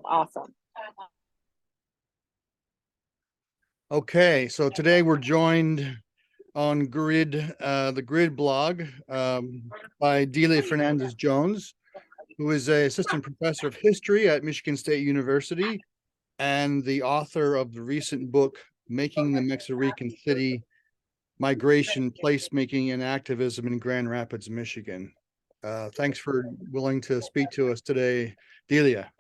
Awesome. Okay, so today we're joined on GRIID, the GRIID blog, by Delia Fernandez Jones, who is an assistant professor of history at Michigan State University and the author of the recent book, Making the MexiRican City, Migration, Placemaking, and Activism in Grand Rapids, Michigan. Thanks for willing to speak to us today, Delia.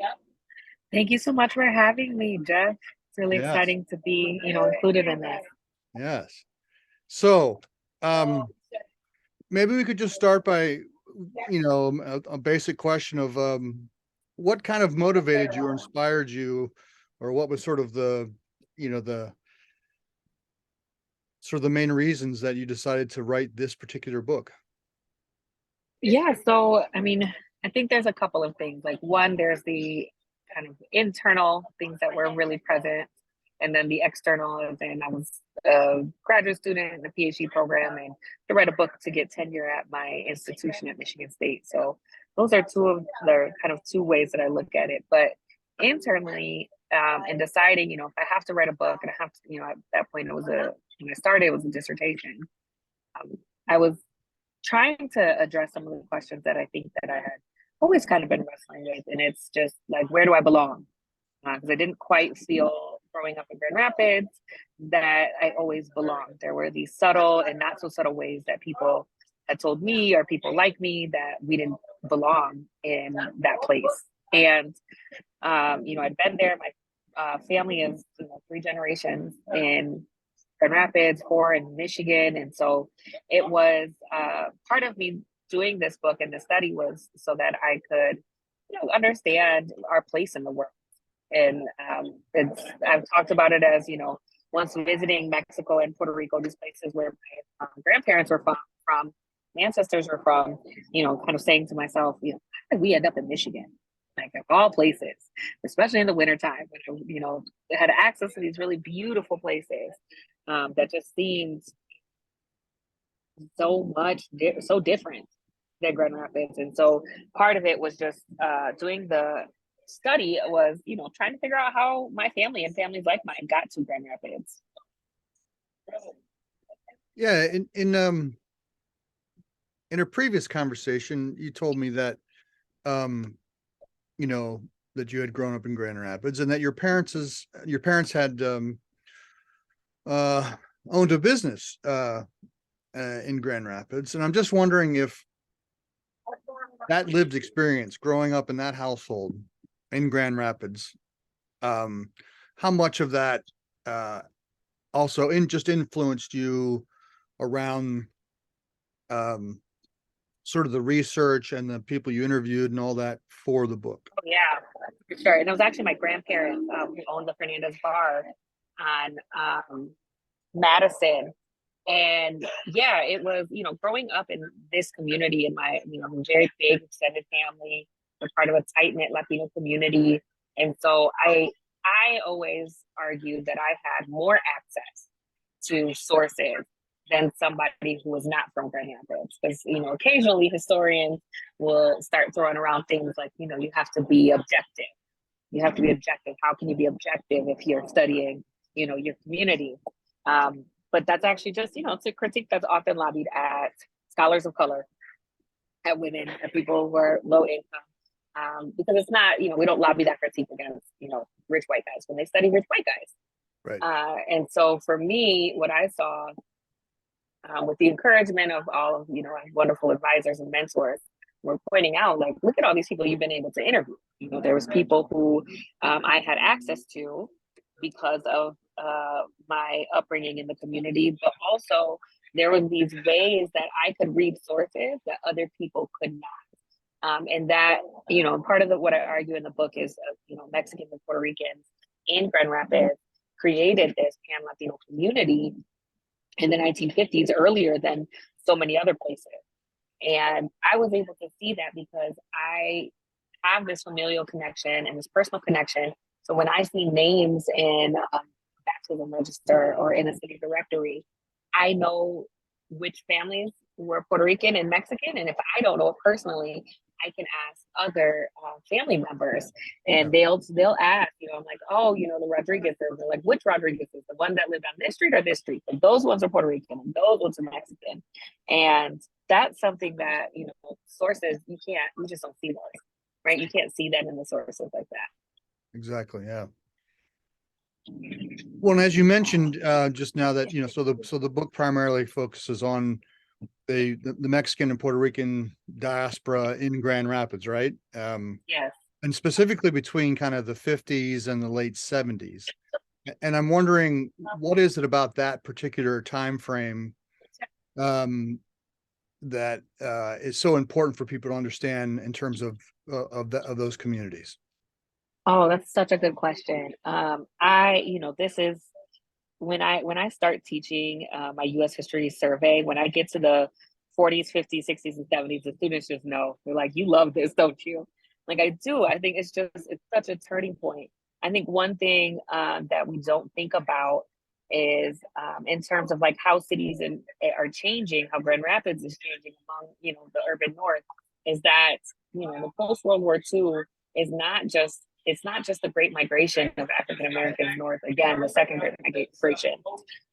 Thank you so much for having me, Jeff. It's really Yes. exciting to be, included in this. Yes. So, maybe we could just start by, a basic question of what kind of motivated you or inspired you, or what was sort of the main reasons that you decided to write this particular book? Yeah, so I mean, I think there's a couple of things. Like one, there's the kind of internal things that were really present, and then the external is, and I was a graduate student in the PhD program and to write a book to get tenure at my institution at Michigan State. So those are two of the kind of two ways that I look at it. But internally, in deciding, if I have to write a book, and I have to, at that point when I started, it was a dissertation. I was trying to address some of the questions that I think that I had always kind of been wrestling with. And it's just like, where do I belong? Because I didn't quite feel growing up in Grand Rapids that I always belonged. There were these subtle and not so subtle ways that people had told me, or people like me, that we didn't belong in that place. And, I'd been there. My family is, three generations in Grand Rapids, 4 in Michigan. And so it was part of me doing this book and the study was so that I could, understand our place in the world. And I've talked about it as, once visiting Mexico and Puerto Rico, these places where my grandparents were from, my ancestors were from, kind of saying to myself, how did we end up in Michigan? Like of all places, especially in the wintertime, when, had access to these really beautiful places that just seemed so different than Grand Rapids. And so part of it was just doing the study was, trying to figure out how my family and families like mine got to Grand Rapids. Yeah, in a previous conversation, you told me that that you had grown up in Grand Rapids and that your parents had owned a business in Grand Rapids. And I'm just wondering if that lived experience growing up in that household in Grand Rapids, how much of that also just influenced you around sort of the research and the people you interviewed and all that for the book? Oh, yeah, for sure. And it was actually my grandparents who owned the Fernandez bar on Madison. And yeah, it was, growing up in this community in my, very big extended family, we're part of a tight knit Latino community. And so I always argued that I had more access to sources than somebody who was not from Grand Rapids. Because, occasionally historians will start throwing around things like, you have to be objective. You have to be objective. How can you be objective if you're studying, your community? But that's actually just, it's a critique that's often lobbied at scholars of color, at women, at people who are low income. Because it's not, we don't lobby that critique against, rich white guys when they study rich white guys. Right. And so for me, what I saw with the encouragement of all of, wonderful advisors and mentors, were pointing out, like, look at all these people you've been able to interview. There was people who I had access to because of my upbringing in the community, but also there were these ways that I could read sources that other people could not. And that, part of what I argue in the book is, Mexicans and Puerto Ricans in Grand Rapids created this Pan-Latino community in the 1950s, earlier than so many other places. And I was able to see that because I have this familial connection and this personal connection. So when I see names in baptism register or in a city directory, I know which families were Puerto Rican and Mexican. And if I don't know it personally, I can ask other family members, and they'll ask, I'm like, oh, the Rodriguezes. They're like, which Rodriguezes? The one that lived on this street or this street? And those ones are Puerto Rican, and those ones are Mexican. And that's something that sources you just don't see those, right? You can't see them in the sources like that. Exactly. Yeah. Well, and as you mentioned just now that so the book primarily focuses on the Mexican and Puerto Rican diaspora in Grand Rapids, right? Yes. And specifically between kind of the 50s and the late 70s. And I'm wondering, what is it about that particular time frame that is so important for people to understand in terms of those communities? Oh, that's such a good question. This is when I start teaching my U.S. history survey. When I get to the 40s, 50s, 60s, and 70s, the students just know. They're like, "You love this, don't you?" Like, I do. I think it's such a turning point. I think one thing that we don't think about is in terms of like how cities are changing, how Grand Rapids is changing among the urban north, is that the post World War II is not just it's not just the great migration of African Americans north, again, the second great migration,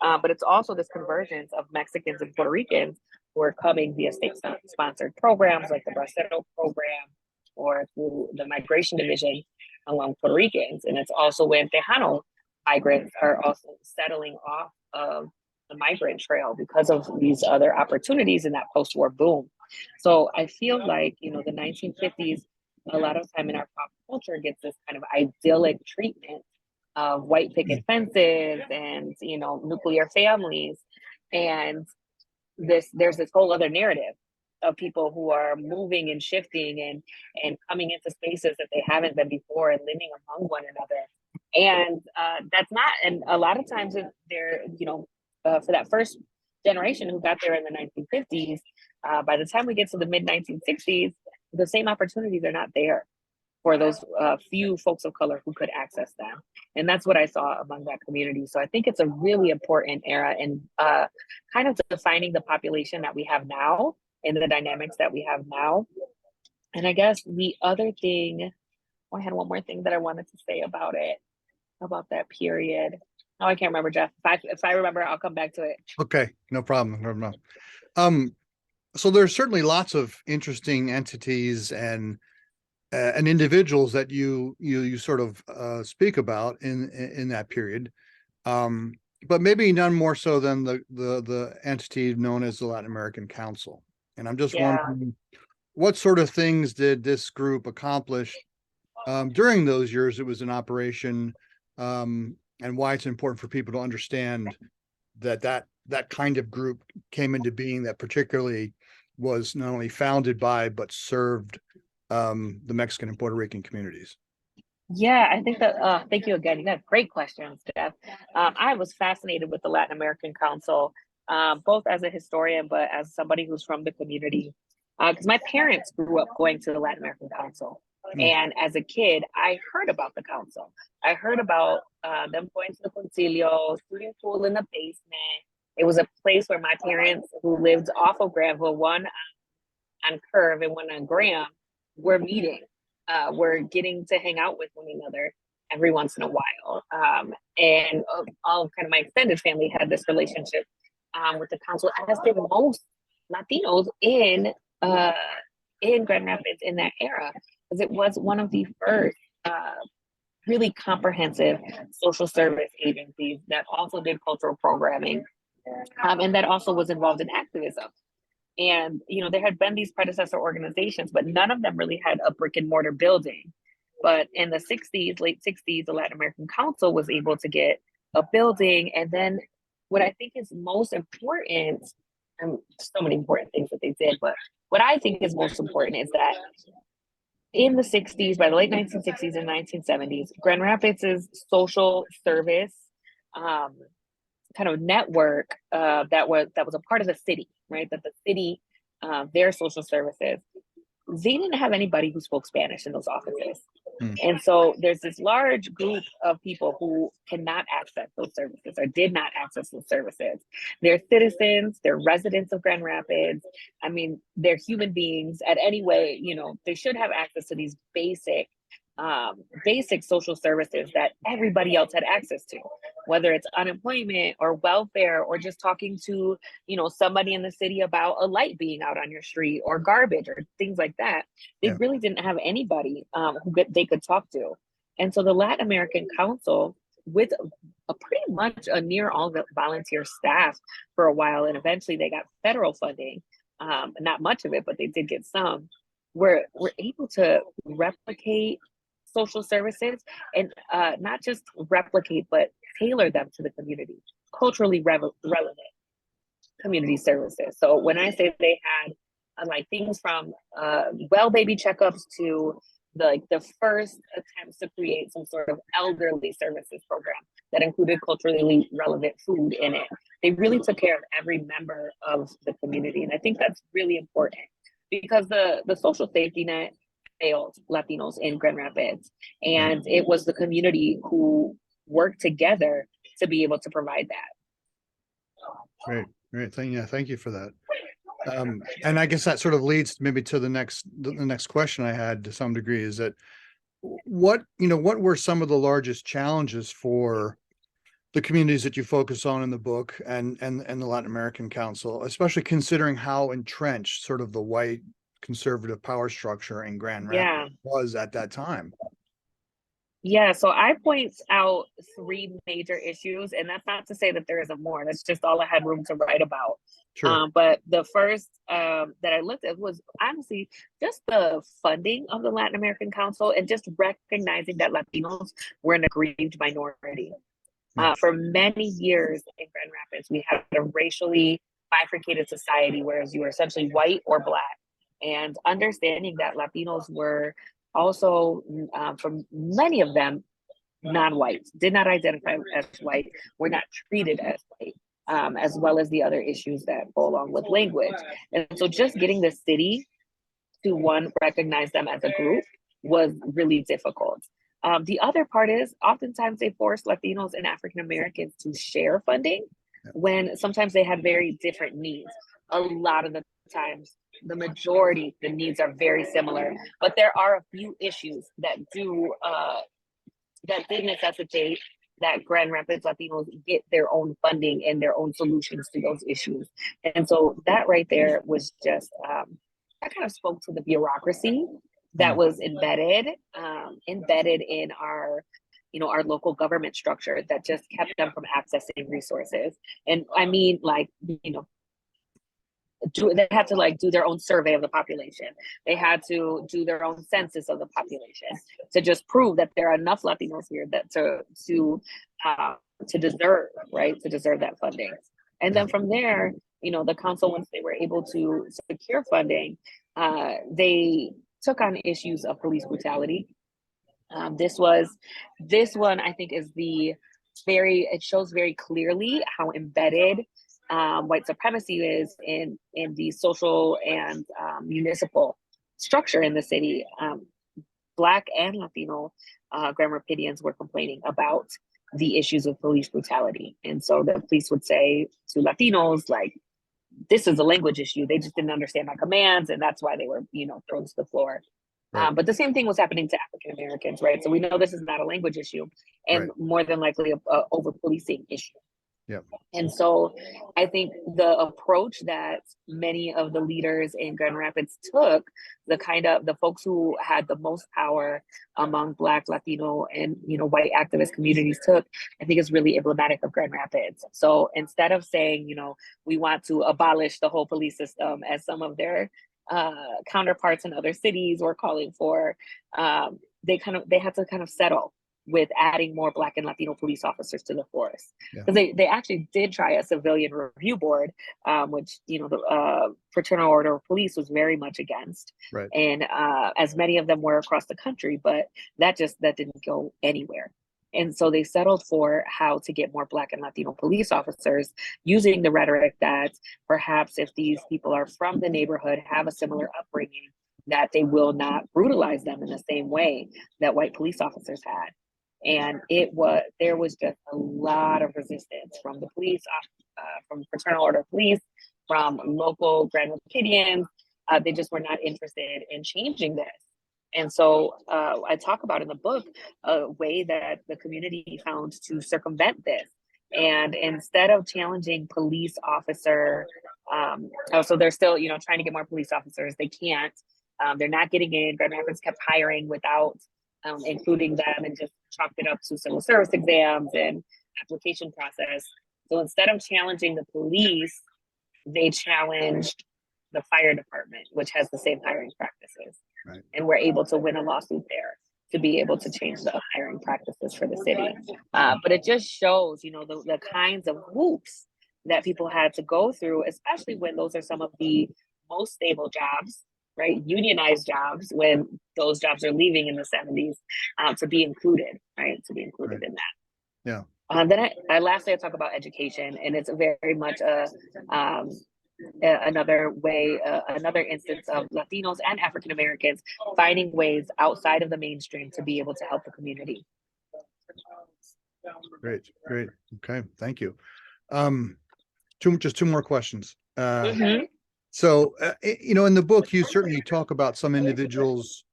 but it's also this convergence of Mexicans and Puerto Ricans who are coming via state-sponsored programs like the Bracero program or through the migration division along Puerto Ricans. And it's also when Tejano migrants are also settling off of the migrant trail because of these other opportunities in that post-war boom. So I feel like, the 1950s, a lot of time in our pop culture gets this kind of idyllic treatment of white picket fences and, nuclear families. And there's this whole other narrative of people who are moving and shifting and coming into spaces that they haven't been before and living among one another. And that's not, and a lot of times they're, for that first generation who got there in the 1950s, by the time we get to the mid 1960s, the same opportunities are not there for those few folks of color who could access them. And that's what I saw among that community. So I think it's a really important era in kind of defining the population that we have now and the dynamics that we have now. And I guess the other thing, I had one more thing that I wanted to say about that period. Oh, I can't remember, Jeff. If I remember, I'll come back to it. Okay, no problem. No problem. So there's certainly lots of interesting entities and individuals that you sort of speak about in that period, but maybe none more so than the entity known as the Latin American Council. And I'm just wondering, what sort of things did this group accomplish during those years it was in operation, and why it's important for people to understand that kind of group came into being, that particularly was not only founded by but served the Mexican and Puerto Rican communities? Yeah, I think that, thank you again. You got great questions, Jeff. I was fascinated with the Latin American Council, both as a historian, but as somebody who's from the community. Because my parents grew up going to the Latin American Council. And as a kid, I heard about the council. I heard about them going to the concilio, swimming pool in the basement. It was a place where my parents, who lived off of Granville, one on Curve and one on Graham, were meeting. We're getting to hang out with one another every once in a while. And all kind of my extended family had this relationship with the council, as did most Latinos in Grand Rapids in that era, because it was one of the first really comprehensive social service agencies that also did cultural programming, and that also was involved in activism. And, there had been these predecessor organizations, but none of them really had a brick and mortar building. But in the 60s, late 60s, the Latin American Council was able to get a building. And then what I think is most important, and so many important things that they did, but what I think is most important is that in the 60s, by the late 1960s and 1970s, Grand Rapids' social service kind of network that was a part of the city, right? That the city, their social services, they didn't have anybody who spoke Spanish in those offices. Hmm. And so there's this large group of people who cannot access those services or did not access those services. They're citizens, they're residents of Grand Rapids. I mean, they're human beings at any way, you know, they should have access to these basic social services that everybody else had access to, whether it's unemployment or welfare or just talking to, you know, somebody in the city about a light being out on your street or garbage or things like that. They Yeah. really didn't have anybody they could talk to. And so the Latin American Council, with a pretty much a near all volunteer staff for a while, and eventually they got federal funding, not much of it, but they did get some, were able to replicate social services and not just replicate, but tailor them to the community, culturally relevant community services. So when I say they had like things from well baby checkups to the first attempts to create some sort of elderly services program that included culturally relevant food in it. They really took care of every member of the community. And I think that's really important because the social safety net failed Latinos in Grand Rapids. And it was the community who worked together to be able to provide that. Great. Thank you for that. And I guess that sort of leads maybe to the next question I had to some degree, is that what were some of the largest challenges for the communities that you focus on in the book and the Latin American Council, especially considering how entrenched sort of the white conservative power structure in Grand Rapids was at that time? Yeah, so I point out three major issues, and that's not to say that there isn't more. That's just all I had room to write about. Sure. But the first that I looked at was honestly just the funding of the Latin American Council and just recognizing that Latinos were an aggrieved minority. For many years in Grand Rapids, we had a racially bifurcated society, whereas you were essentially white or black. And understanding that Latinos were also, for many of them, non-whites, did not identify as white, were not treated as white, as well as the other issues that go along with language. And so just getting the city to, one, recognize them as a group was really difficult. The other part is oftentimes they force Latinos and African Americans to share funding when sometimes they had very different needs. A lot of the times, the majority, the needs are very similar, but there are a few issues that did necessitate that Grand Rapids Latinos get their own funding and their own solutions to those issues. And so that right there was just, that kind of spoke to the bureaucracy that was embedded in our, you know, our local government structure that just kept them from accessing resources. And I mean, like, you know, they had to like do their own survey of the population. They had to do their own census of the population to just prove that there are enough Latinos here that to deserve that funding. And then from there, you know, the council, once they were able to secure funding, they took on issues of police brutality. This one I think is it shows very clearly how embedded white supremacy is in the social and municipal structure in the city. Black and Latino Grand Rapidians were complaining about the issues of police brutality. And so the police would say to Latinos, like, this is a language issue. They just didn't understand my commands, and that's why they were, you know, thrown to the floor. Right. But the same thing was happening to African Americans, right? So we know this is not a language issue, and more than likely a over policing issue. Yep. And so I think the approach that many of the leaders in Grand Rapids took, the folks who had the most power among Black, Latino, and, you know, white activist communities took, I think is really emblematic of Grand Rapids. So instead of saying, you know, we want to abolish the whole police system, as some of their counterparts in other cities were calling for, they had to kind of settle with adding more Black and Latino police officers to the force. Because they actually did try a civilian review board, which, you know, the Fraternal Order of Police was very much against. Right. And as many of them were across the country, but that didn't go anywhere. And so they settled for how to get more Black and Latino police officers, using the rhetoric that perhaps if these people are from the neighborhood, have a similar upbringing, that they will not brutalize them in the same way that white police officers had. And there was just a lot of resistance from the police, from Fraternal Order of Police, from local Grand Rapidians. They just were not interested in changing this. And so I talk about in the book a way that the community found to circumvent this. And instead of challenging police officer, so they're still, trying to get more police officers. They can't. They're not getting in. Grand Rapids kept hiring without including them, and just chalked it up to civil service exams and application process. So instead of challenging the police, they challenged the fire department, which has the same hiring practices. Right. And we're able to win a lawsuit there to be able to change the hiring practices for the city. But it just shows, the kinds of hoops that people had to go through, especially when those are some of the most stable jobs, right? Unionized jobs, when those jobs are leaving in the 70s, to be included, right? To be included in that. Yeah. Then lastly, I talk about education, and it's very much another way, another instance of Latinos and African Americans finding ways outside of the mainstream to be able to help the community. Great. Okay, thank you. Just two more questions. So, in the book, you certainly talk about some individuals,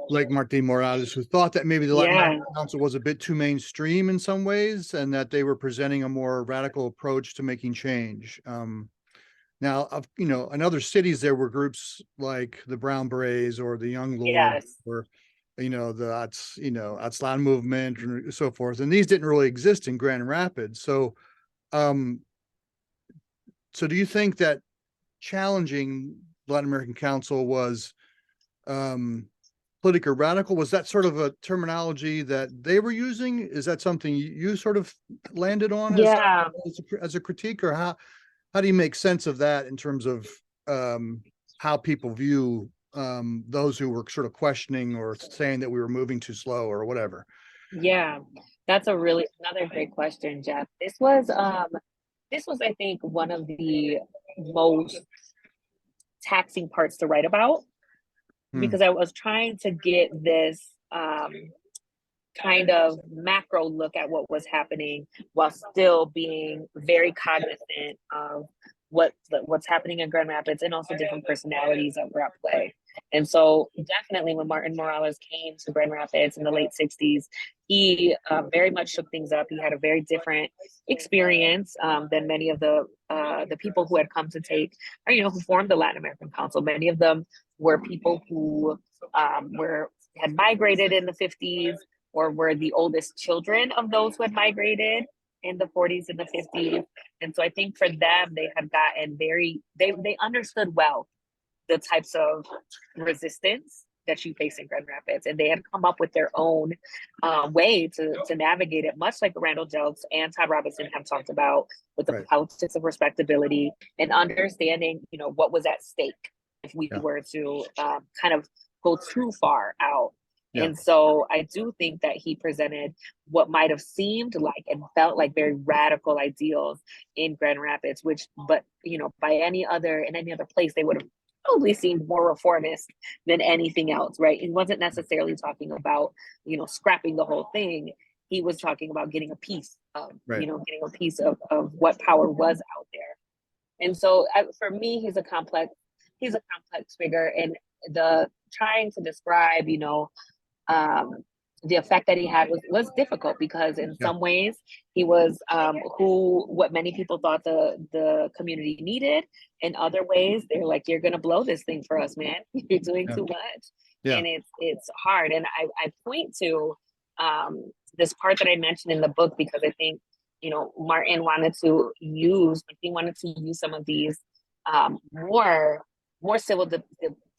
like Martin Morales, who thought that maybe the Latin American Council was a bit too mainstream in some ways, and that they were presenting a more radical approach to making change. Now, in other cities, there were groups like the Brown Berets or the Young Lords, or the Aztlan movement and so forth, and these didn't really exist in Grand Rapids. So, so do you think that challenging Latin American Council was politically radical? Was that sort of a terminology that they were using? Is that something you sort of landed on as a critique, or how do you make sense of that in terms of how people view those who were sort of questioning or saying that we were moving too slow or whatever? Yeah, that's another great question, Jeff. This was, I think, one of the most taxing parts to write about, because I was trying to get this kind of macro look at what was happening while still being very cognizant of what's happening in Grand Rapids, and also different personalities that were at play. And so definitely when Martin Morales came to Grand Rapids in the late 60s, he very much shook things up. He had a very different experience than many of the people who had come to take, or, who formed the Latin American Council. Many of them were people who had migrated in the 50s, or were the oldest children of those who had migrated in the 40s and the 50s. And so I think for them, they had gotten they understood well the types of resistance that you face in Grand Rapids. And they had come up with their own way to navigate it, much like Randall Jelks and Todd Robinson have talked about, with the politics of respectability and understanding, what was at stake if we were to kind of go too far out. And so I do think that he presented what might have seemed like and felt like very radical ideals in Grand Rapids, but in any other place, they would have probably seemed more reformist than anything else, right? He wasn't necessarily talking about, scrapping the whole thing. He was talking about getting a piece of, getting a piece of what power was out there. And so for me, he's a complex figure, and the trying to describe, the effect that he had was difficult, because in some ways he was what many people thought the community needed. In other ways, they're like, you're gonna blow this thing for us, man. You're doing too much. And it's hard. And I point to this part that I mentioned in the book, because I think Martin wanted to use some of these more civil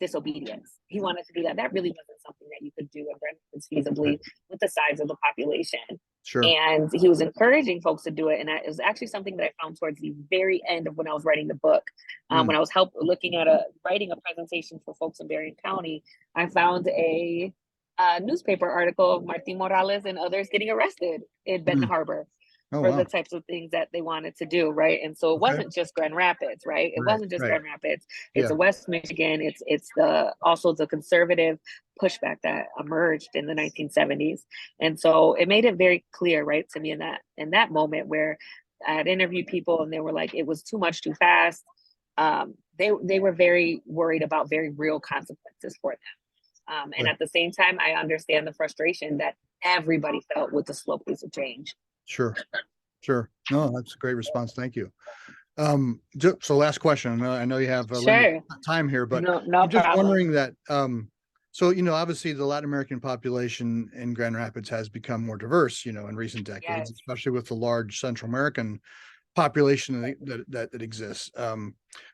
disobedience. He wanted to do that. That really wasn't something that you could do in Grand Rapids feasibly with the size of the population. Sure. And he was encouraging folks to do it. And it was actually something that I found towards the very end of when I was writing the book. When I was writing a presentation for folks in Berrien County, I found a newspaper article of Martin Morales and others getting arrested in Benton Harbor. Oh, for the wow. types of things that they wanted to do, right? And so it Okay. wasn't just Grand Rapids, right? It Right. wasn't just Right. Grand Rapids. It's Yeah. a West Michigan. It's the also the conservative pushback that emerged in the 1970s. And so it made it very clear, right, to me in that moment where I had interviewed people and they were like, it was too much too fast. They were very worried about very real consequences for them. And Right. at the same time, I understand the frustration that everybody felt with the slow pace of change. Sure. Sure. No, that's a great response. Thank you. So last question. I know you have a limited Sure. time here, but No, no I'm just problem. wondering that, so, obviously the Latin American population in Grand Rapids has become more diverse, in recent decades, Yes. especially with the large Central American population that exists. I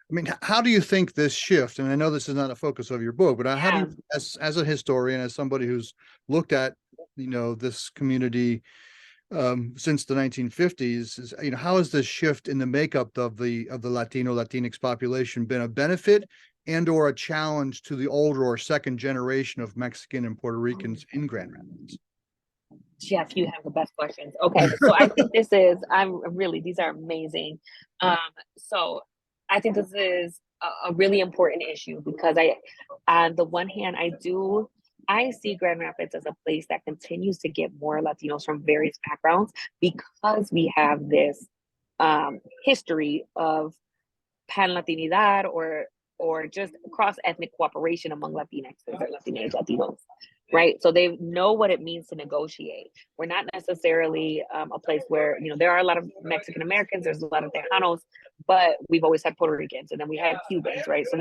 mean, how do you think this shift, and I know this is not a focus of your book, but how do Yeah. you, as a historian, as somebody who's looked at, this community since the 1950s, is, how has this shift in the makeup of the Latinx population been a benefit and or a challenge to the older or second generation of Mexican and Puerto Ricans in Grand Rapids? Jeff, you have the best questions. Okay, so I think I'm really, these are amazing. Um, so I think this is a really important issue because on the one hand, I see Grand Rapids as a place that continues to get more Latinos from various backgrounds because we have this history of pan Latinidad or just cross ethnic cooperation among Latinx or Latinx Latinos, right? So they know what it means to negotiate. We're not necessarily a place where there are a lot of Mexican Americans, there's a lot of Tejanos, but we've always had Puerto Ricans and then we had Cubans, right? So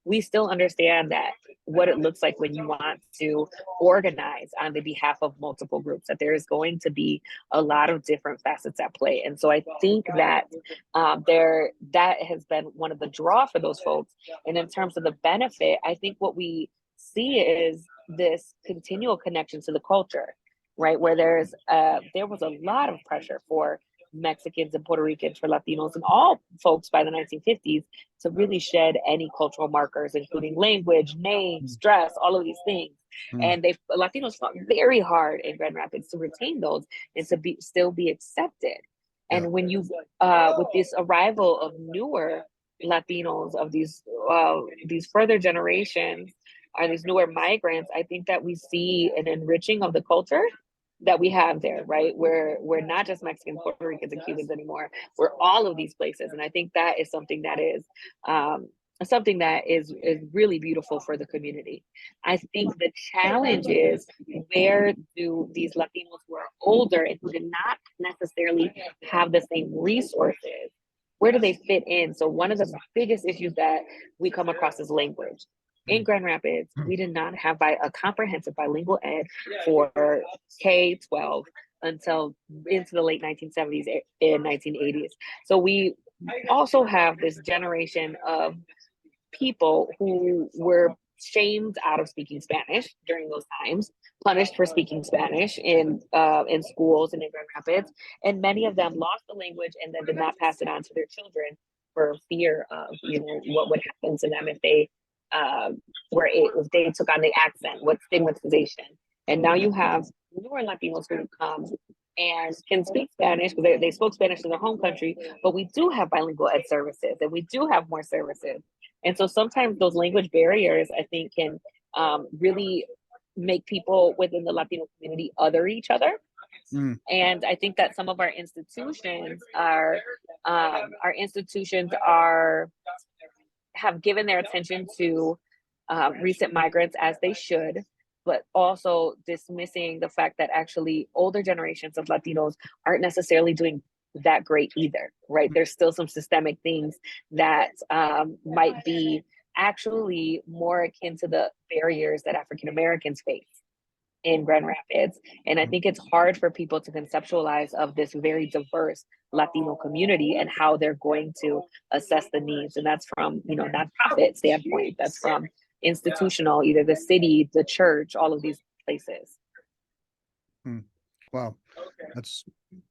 we still understand that what it looks like when you want to organize on the behalf of multiple groups, that there is going to be a lot of different facets at play. And so I think that that has been one of the draw for those folks. And in terms of the benefit, I think what we see is this continual connection to the culture, right? Where there was a lot of pressure for Mexicans and Puerto Ricans, for Latinos and all folks by the 1950s to really shed any cultural markers, including language, names, dress, all of these things. Mm. And Latinos fought very hard in Grand Rapids to retain those and to still be accepted. Yeah. And when you, with this arrival of newer Latinos, of these further generations, and these newer migrants, I think that we see an enriching of the culture that we have there, right? Where we're not just Mexicans, Puerto Ricans, and Cubans anymore. We're all of these places, and I think that is something that is really beautiful for the community. I think the challenge is, where do these Latinos who are older and who did not necessarily have the same resources, where do they fit in? So one of the biggest issues that we come across is language. In Grand Rapids, we did not have a comprehensive bilingual ed for K-12 until into the late 1970s and 1980s. So we also have this generation of people who were shamed out of speaking Spanish during those times, punished for speaking Spanish in schools and in Grand Rapids, and many of them lost the language and then did not pass it on to their children for fear of what would happen to them if they if they took on the accent, what stigmatization. And now you have newer Latinos who come and can speak Spanish because they spoke Spanish in their home country, but we do have bilingual ed services and we do have more services. And so sometimes those language barriers, I think, can really make people within the Latino community other each other. Mm. And I think that some of our institutions are have given their attention to recent migrants, as they should, but also dismissing the fact that actually older generations of Latinos aren't necessarily doing that great either, right? There's still some systemic things that might be actually more akin to the barriers that African Americans face in Grand Rapids. And I think it's hard for people to conceptualize of this very diverse Latino community and how they're going to assess the needs. And that's from, nonprofit standpoint, that's from institutional, either the city, the church, all of these places. Wow, that's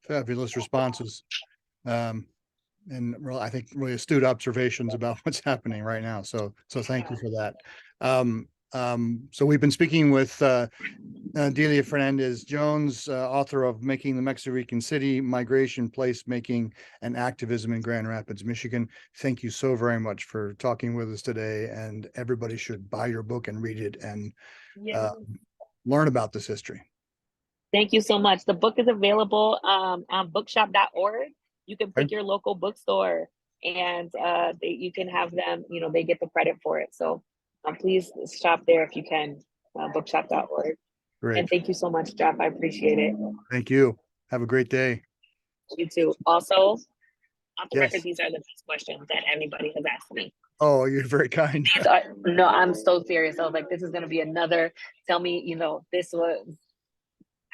fabulous responses. And I think really astute observations about what's happening right now. So thank you for that. So we've been speaking with Delia Fernandez Jones, author of Making the MexiRican City, Migration, Placemaking, and Activism in Grand Rapids, Michigan. Thank you so very much for talking with us today, and everybody should buy your book and read it and learn about this history. Thank you so much. The book is available on bookshop.org. You can pick your local bookstore, and you can have them, they get the credit for it. So please shop there if you can, bookshop.org. Great. And thank you so much, Jeff. I appreciate it. Thank you. Have a great day. You too. Also, off the Yes. record, these are the best questions that anybody has asked me. Oh, you're very kind. No, I'm so serious. I was like, this is going to be another, tell me, this was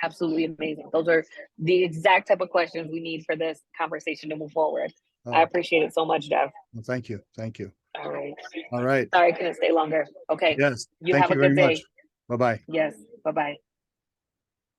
absolutely amazing. Those are the exact type of questions we need for this conversation to move forward. Oh. I appreciate it so much, Jeff. Well, thank you. Thank you. All right. All right. Sorry I couldn't stay longer. Okay. Yes. You thank have you a good very day. much. Bye-bye. Yes. Bye-bye.